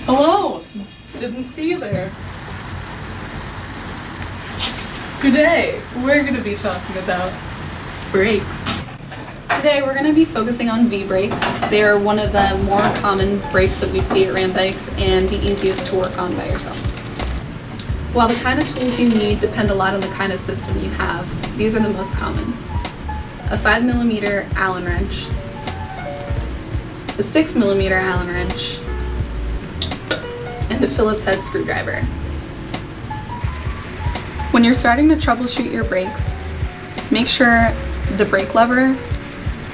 Hello! Didn't see you there. Today, we're going to be talking about brakes. Today we're going to be focusing on V-brakes. They are one of the more common brakes that we see at RamBikes and the easiest to work on by yourself. While the kind of tools you need depend a lot on the kind of system you have, these are the most common. A 5mm Allen wrench, a 6mm Allen wrench, and a Phillips head screwdriver. When you're starting to troubleshoot your brakes, make sure the brake lever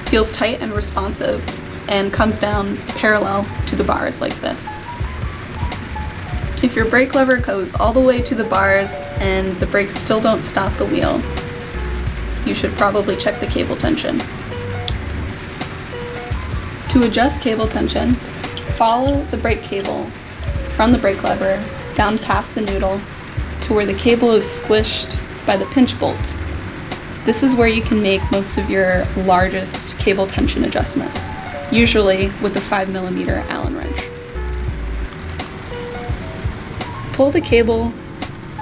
feels tight and responsive and comes down parallel to the bars like this. If your brake lever goes all the way to the bars and the brakes still don't stop the wheel, you should probably check the cable tension. To adjust cable tension, follow the brake cable from the brake lever down past the noodle to where the cable is squished by the pinch bolt. This is where you can make most of your largest cable tension adjustments, usually with the 5mm Allen wrench. Pull the cable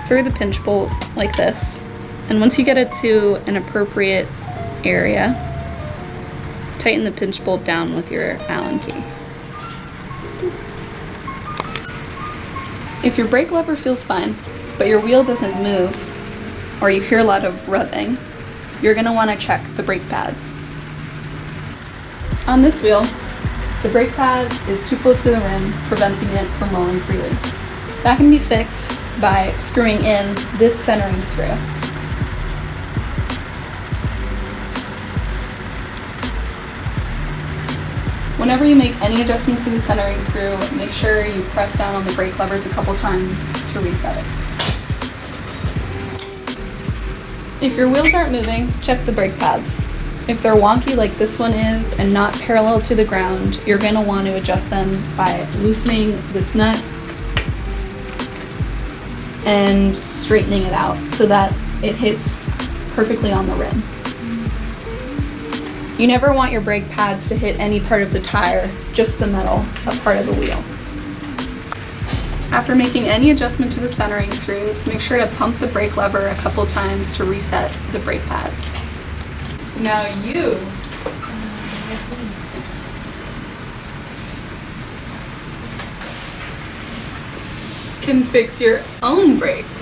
through the pinch bolt like this, and once you get it to an appropriate area, tighten the pinch bolt down with your Allen key. If your brake lever feels fine, but your wheel doesn't move, or you hear a lot of rubbing, you're going to want to check the brake pads. On this wheel, the brake pad is too close to the rim, preventing it from rolling freely. That can be fixed by screwing in this centering screw. Whenever you make any adjustments to the centering screw, make sure you press down on the brake levers a couple times to reset it. If your wheels aren't moving, check the brake pads. If they're wonky like this one is and not parallel to the ground, you're going to want to adjust them by loosening this nut and straightening it out so that it hits perfectly on the rim. You never want your brake pads to hit any part of the tire, just the metal, a part of the wheel. After making any adjustment to the centering screws, make sure to pump the brake lever a couple times to reset the brake pads. Now you can fix your own brakes.